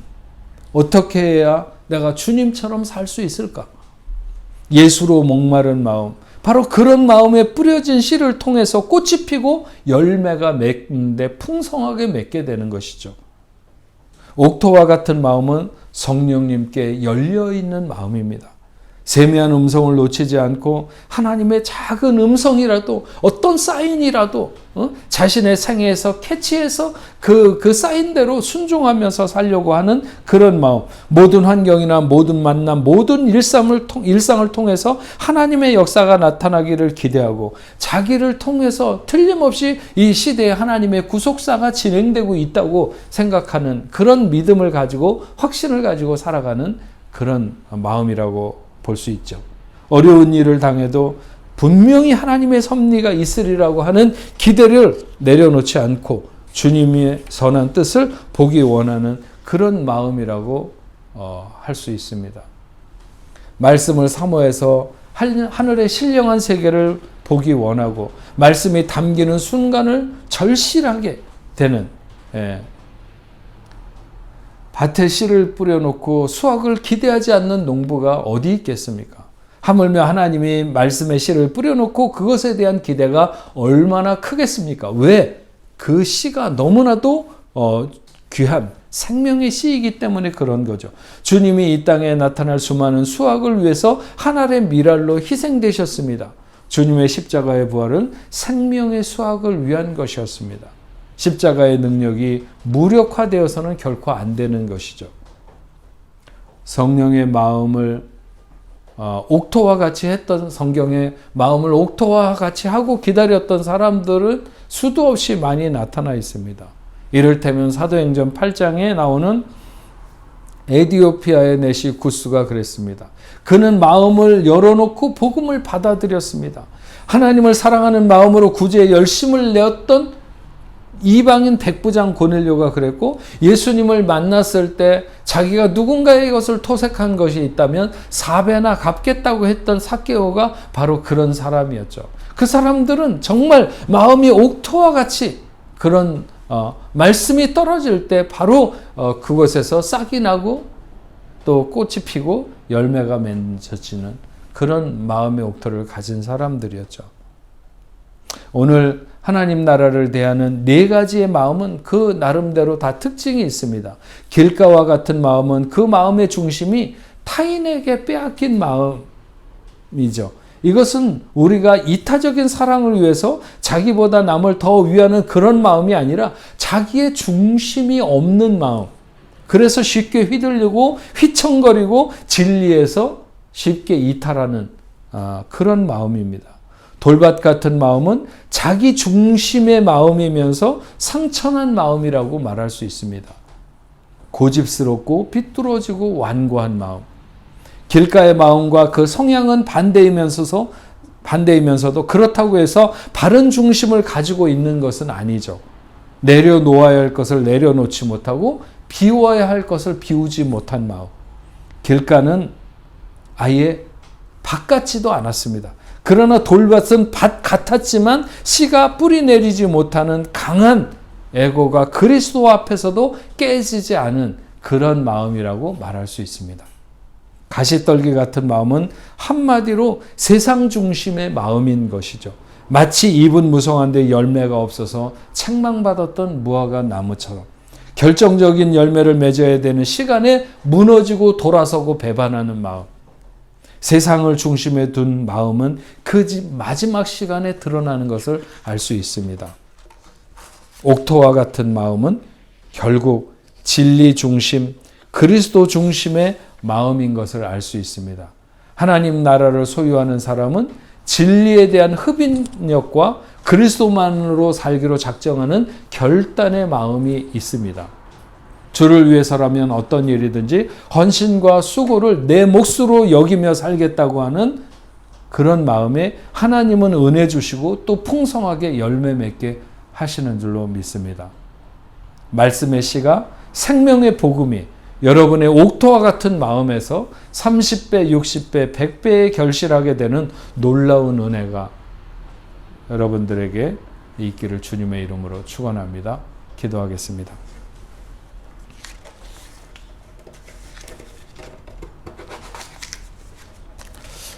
Speaker 1: 어떻게 해야 내가 주님처럼 살 수 있을까? 예수로 목마른 마음, 바로 그런 마음에 뿌려진 씨를 통해서 꽃이 피고 열매가 맺는데 풍성하게 맺게 되는 것이죠. 옥토와 같은 마음은 성령님께 열려있는 마음입니다. 세미한 음성을 놓치지 않고 하나님의 작은 음성이라도 어떤 사인이라도 자신의 생애에서 캐치해서 그 사인대로 순종하면서 살려고 하는 그런 마음, 모든 환경이나 모든 만남, 모든 일상을 통해서 하나님의 역사가 나타나기를 기대하고 자기를 통해서 틀림없이 이 시대에 하나님의 구속사가 진행되고 있다고 생각하는 그런 믿음을 가지고 확신을 가지고 살아가는 그런 마음이라고 볼 수 있죠. 어려운 일을 당해도 분명히 하나님의 섭리가 있으리라고 하는 기대를 내려놓지 않고 주님의 선한 뜻을 보기 원하는 그런 마음이라고 할 수 있습니다. 말씀을 사모해서 하늘의 신령한 세계를 보기 원하고 말씀이 담기는 순간을 절실하게 되는 밭에 씨를 뿌려놓고 수확을 기대하지 않는 농부가 어디 있겠습니까? 하물며 하나님이 말씀에 씨를 뿌려놓고 그것에 대한 기대가 얼마나 크겠습니까? 왜? 그 씨가 너무나도 귀한 생명의 씨이기 때문에 그런 거죠. 주님이 이 땅에 나타날 수많은 수확을 위해서 하늘의 미랄로 희생되셨습니다. 주님의 십자가의 부활은 생명의 수확을 위한 것이었습니다. 십자가의 능력이 무력화되어서는 결코 안 되는 것이죠. 성령의 마음을 옥토와 같이 했던 성경의 마음을 옥토와 같이 하고 기다렸던 사람들은 수도 없이 많이 나타나 있습니다. 이를테면 사도행전 8장에 나오는 에디오피아의 내시 구스가 그랬습니다. 그는 마음을 열어놓고 복음을 받아들였습니다. 하나님을 사랑하는 마음으로 구제에 열심을 내었던 이방인 백부장 고넬료가 그랬고 예수님을 만났을 때 자기가 누군가의 것을 토색한 것이 있다면 4배나 갚겠다고 했던 삭개오가 바로 그런 사람이었죠. 그 사람들은 정말 마음이 옥토와 같이 그런 말씀이 떨어질 때 바로 그곳에서 싹이 나고 또 꽃이 피고 열매가 맺어지는 그런 마음의 옥토를 가진 사람들이었죠. 오늘 하나님 나라를 대하는 네 가지의 마음은 그 나름대로 다 특징이 있습니다. 길가와 같은 마음은 그 마음의 중심이 타인에게 빼앗긴 마음이죠. 이것은 우리가 이타적인 사랑을 위해서 자기보다 남을 더 위하는 그런 마음이 아니라 자기의 중심이 없는 마음. 그래서 쉽게 휘둘리고 휘청거리고 진리에서 쉽게 이탈하는 그런 마음입니다. 돌밭 같은 마음은 자기 중심의 마음이면서 상처난 마음이라고 말할 수 있습니다. 고집스럽고 비뚤어지고 완고한 마음. 길가의 마음과 그 성향은 반대이면서도 그렇다고 해서 바른 중심을 가지고 있는 것은 아니죠. 내려놓아야 할 것을 내려놓지 못하고 비워야 할 것을 비우지 못한 마음. 길가는 아예 밭 같지도 않았습니다. 그러나 돌밭은 밭 같았지만 씨가 뿌리 내리지 못하는 강한 에고가 그리스도 앞에서도 깨지지 않은 그런 마음이라고 말할 수 있습니다. 가시떨기 같은 마음은 한마디로 세상 중심의 마음인 것이죠. 마치 잎은 무성한데 열매가 없어서 책망받았던 무화과 나무처럼 결정적인 열매를 맺어야 되는 시간에 무너지고 돌아서고 배반하는 마음. 세상을 중심에 둔 마음은 그 마지막 시간에 드러나는 것을 알 수 있습니다. 옥토와 같은 마음은 결국 진리 중심, 그리스도 중심의 마음인 것을 알 수 있습니다. 하나님 나라를 소유하는 사람은 진리에 대한 흡인력과 그리스도만으로 살기로 작정하는 결단의 마음이 있습니다. 주를 위해서라면 어떤 일이든지 헌신과 수고를 내 몫으로 여기며 살겠다고 하는 그런 마음에 하나님은 은혜 주시고 또 풍성하게 열매 맺게 하시는 줄로 믿습니다. 말씀의 씨가 생명의 복음이 여러분의 옥토와 같은 마음에서 30배, 60배, 100배에 결실하게 되는 놀라운 은혜가 여러분들에게 있기를 주님의 이름으로 축원합니다. 기도하겠습니다.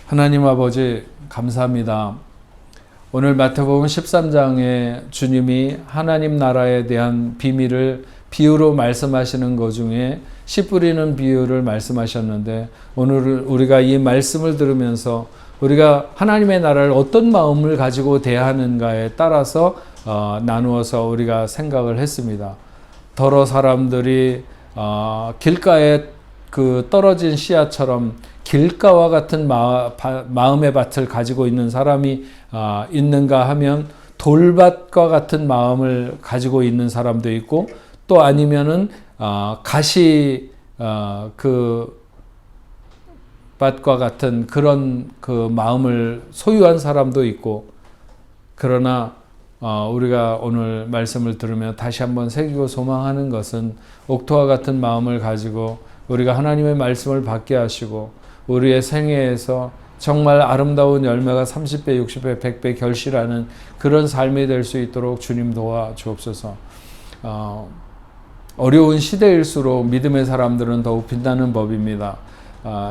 Speaker 1: 하나님 아버지 감사합니다. 오늘 마태복음 13장에 주님이 하나님 나라에 대한 비밀을 비유로 말씀하시는 것 중에 씨 뿌리는 비유를 말씀하셨는데 오늘 우리가 이 말씀을 들으면서 우리가 하나님의 나라를 어떤 마음을 가지고 대하는가에 따라서 나누어서 우리가 생각을 했습니다. 더러 사람들이 길가에 그 떨어진 씨앗처럼 길가와 같은 마음의 밭을 가지고 있는 사람이 있는가 하면 돌밭과 같은 마음을 가지고 있는 사람도 있고 또 아니면은 가시 그 밭과 같은 그런 그 마음을 소유한 사람도 있고 그러나 우리가 오늘 말씀을 들으며 다시 한번 새기고 소망하는 것은 옥토와 같은 마음을 가지고 우리가 하나님의 말씀을 받게 하시고 우리의 생애에서 정말 아름다운 열매가 30배, 60배, 100배 결실하는 그런 삶이 될 수 있도록 주님 도와주옵소서. 어려운 시대일수록 믿음의 사람들은 더욱 빛나는 법입니다.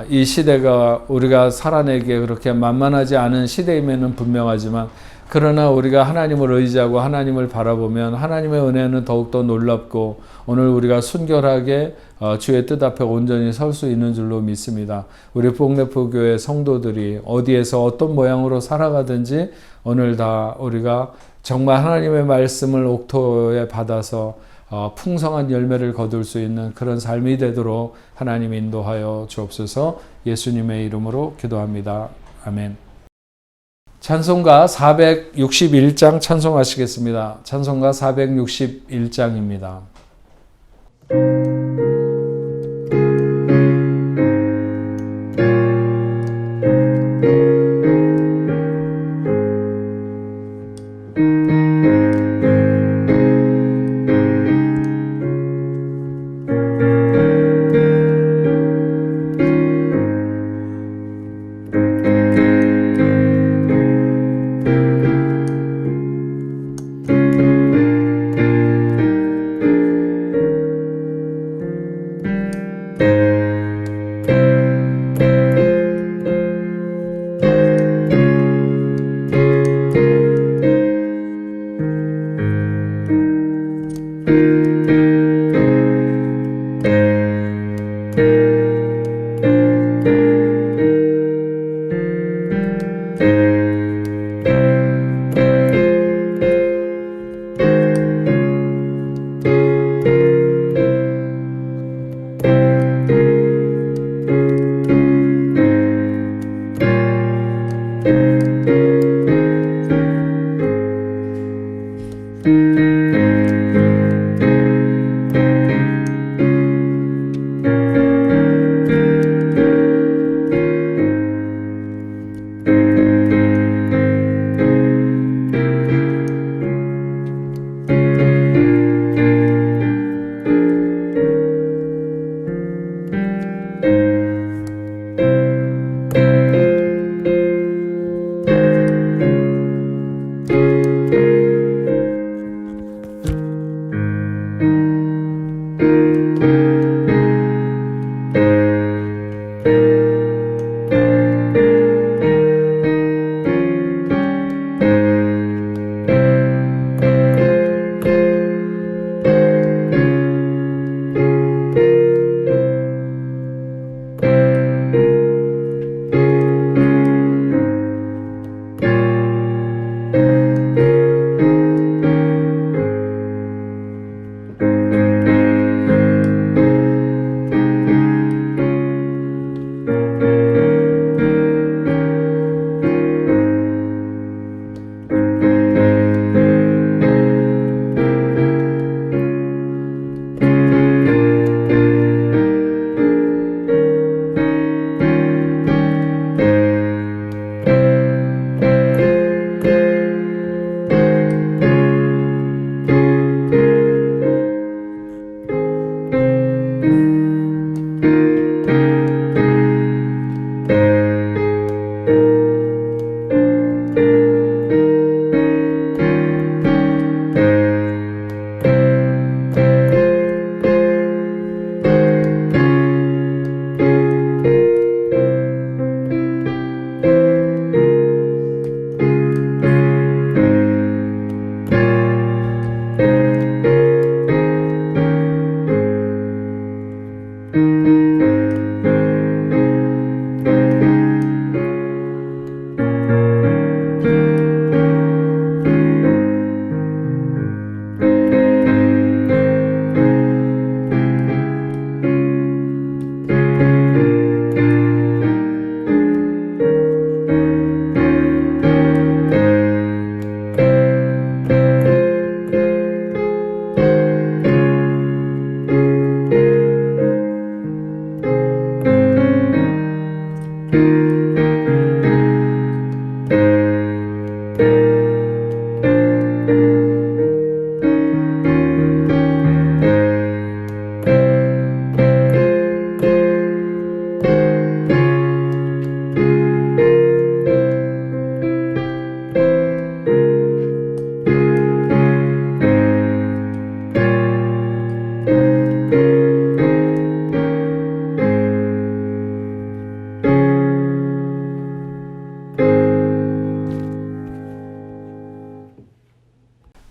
Speaker 1: 이 시대가 우리가 살아내기에 그렇게 만만하지 않은 시대임에는 분명하지만 그러나 우리가 하나님을 의지하고 하나님을 바라보면 하나님의 은혜는 더욱더 놀랍고 오늘 우리가 순결하게 주의 뜻 앞에 온전히 설 수 있는 줄로 믿습니다. 우리 복내포 교회 성도들이 어디에서 어떤 모양으로 살아가든지 오늘 다 우리가 정말 하나님의 말씀을 옥토에 받아서 풍성한 열매를 거둘 수 있는 그런 삶이 되도록 하나님 인도하여 주옵소서. 예수님의 이름으로 기도합니다. 아멘. 찬송가 461장 찬송하시겠습니다. 찬송가 461장입니다.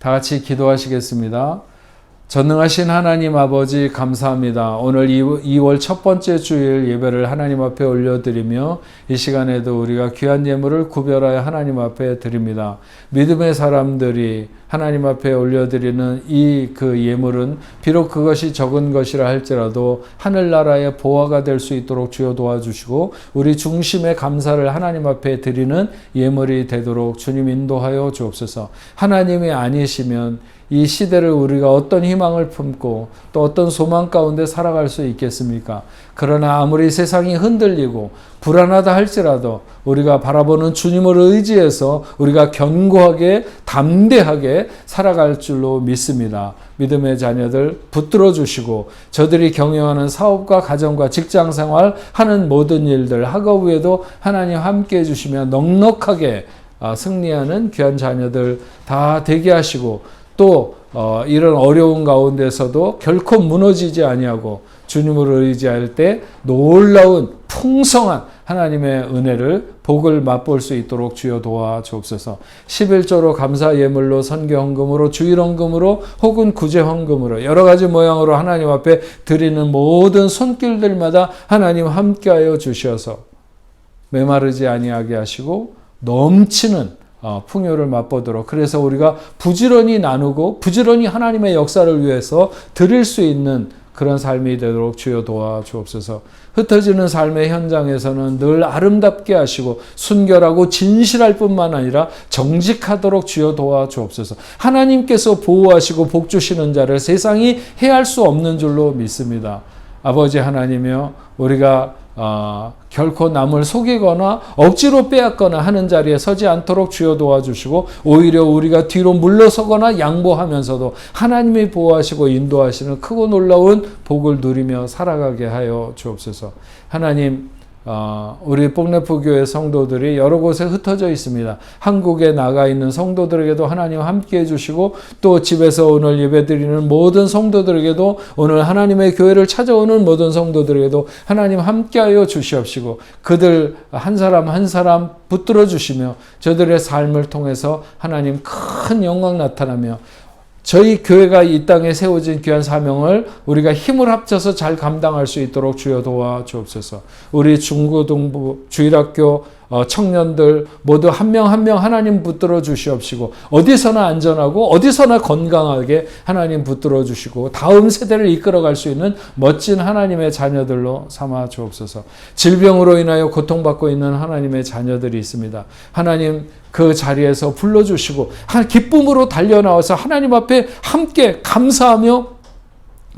Speaker 1: 다 같이 기도하시겠습니다. 전능하신 하나님 아버지 감사합니다. 오늘 2월 첫 번째 주일 예배를 하나님 앞에 올려드리며 이 시간에도 우리가 귀한 예물을 구별하여 하나님 앞에 드립니다. 믿음의 사람들이 하나님 앞에 올려드리는 그 예물은 비록 그것이 적은 것이라 할지라도 하늘나라의 보화가 될 수 있도록 주여 도와주시고 우리 중심의 감사를 하나님 앞에 드리는 예물이 되도록 주님 인도하여 주옵소서. 하나님이 아니시면 이 시대를 우리가 어떤 희망을 품고 또 어떤 소망 가운데 살아갈 수 있겠습니까? 그러나 아무리 세상이 흔들리고 불안하다 할지라도 우리가 바라보는 주님을 의지해서 우리가 견고하게 담대하게 살아갈 줄로 믿습니다. 믿음의 자녀들 붙들어 주시고 저들이 경영하는 사업과 가정과 직장생활 하는 모든 일들 학업 외에도 하나님 함께 해주시며 넉넉하게 승리하는 귀한 자녀들 다 되게 하시고 또 이런 어려운 가운데서도 결코 무너지지 아니하고 주님을 의지할 때 놀라운 풍성한 하나님의 은혜를 복을 맛볼 수 있도록 주여 도와주옵소서. 11조로 감사 예물로 선교 헌금으로 주일 헌금으로 혹은 구제 헌금으로 여러 가지 모양으로 하나님 앞에 드리는 모든 손길들마다 하나님 함께하여 주셔서 메마르지 아니하게 하시고 넘치는 풍요를 맛보도록 그래서 우리가 부지런히 나누고 부지런히 하나님의 역사를 위해서 드릴 수 있는 그런 삶이 되도록 주여 도와주옵소서. 흩어지는 삶의 현장에서는 늘 아름답게 하시고 순결하고 진실할 뿐만 아니라 정직하도록 주여 도와주옵소서. 하나님께서 보호하시고 복주시는 자를 세상이 해할 수 없는 줄로 믿습니다. 아버지 하나님이여, 우리가 결코 남을 속이거나 억지로 빼앗거나 하는 자리에 서지 않도록 주여 도와주시고, 오히려 우리가 뒤로 물러서거나 양보하면서도 하나님이 보호하시고 인도하시는 크고 놀라운 복을 누리며 살아가게 하여 주옵소서. 하나님, 우리 복래프 교회 성도들이 여러 곳에 흩어져 있습니다. 한국에 나가 있는 성도들에게도 하나님 함께 해주시고, 또 집에서 오늘 예배드리는 모든 성도들에게도, 오늘 하나님의 교회를 찾아오는 모든 성도들에게도 하나님 함께하여 주시옵시고, 그들 한 사람 한 사람 붙들어 주시며 저들의 삶을 통해서 하나님 큰 영광 나타나며, 저희 교회가 이 땅에 세워진 귀한 사명을 우리가 힘을 합쳐서 잘 감당할 수 있도록 주여 도와주옵소서. 우리 중고등부, 주일학교 청년들 모두 한 명 한 명 하나님 붙들어 주시옵시고, 어디서나 안전하고 어디서나 건강하게 하나님 붙들어 주시고 다음 세대를 이끌어갈 수 있는 멋진 하나님의 자녀들로 삼아 주옵소서. 질병으로 인하여 고통받고 있는 하나님의 자녀들이 있습니다. 하나님, 그 자리에서 불러주시고 기쁨으로 달려나와서 하나님 앞에 함께 감사하며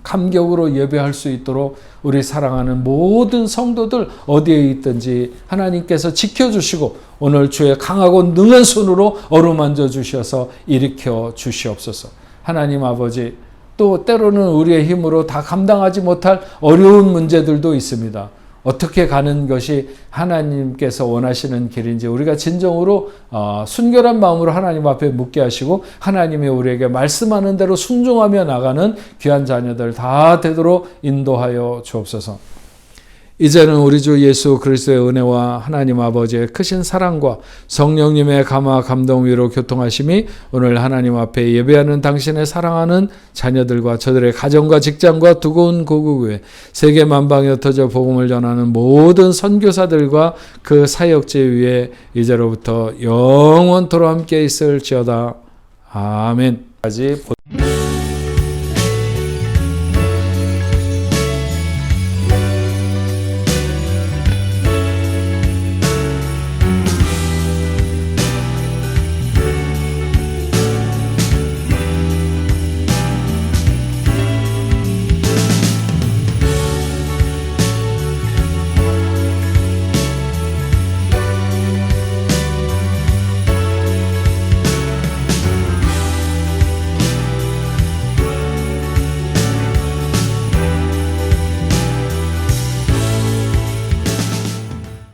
Speaker 1: 감격으로 예배할 수 있도록 우리 사랑하는 모든 성도들 어디에 있든지 하나님께서 지켜주시고, 오늘 주의 강하고 능한 손으로 어루만져 주셔서 일으켜 주시옵소서. 하나님 아버지, 또 때로는 우리의 힘으로 다 감당하지 못할 어려운 문제들도 있습니다. 어떻게 가는 것이 하나님께서 원하시는 길인지 우리가 진정으로 순결한 마음으로 하나님 앞에 묻게 하시고, 하나님이 우리에게 말씀하는 대로 순종하며 나가는 귀한 자녀들 다 되도록 인도하여 주옵소서. 이제는 우리 주 예수 그리스도의 은혜와 하나님 아버지의 크신 사랑과 성령님의 감화 감동 위로 교통하심이 오늘 하나님 앞에 예배하는 당신의 사랑하는 자녀들과 저들의 가정과 직장과 두고온 고국에 세계 만방에 흩어져 복음을 전하는 모든 선교사들과 그 사역제 위에 이제로부터 영원토록 함께 있을지어다. 아멘.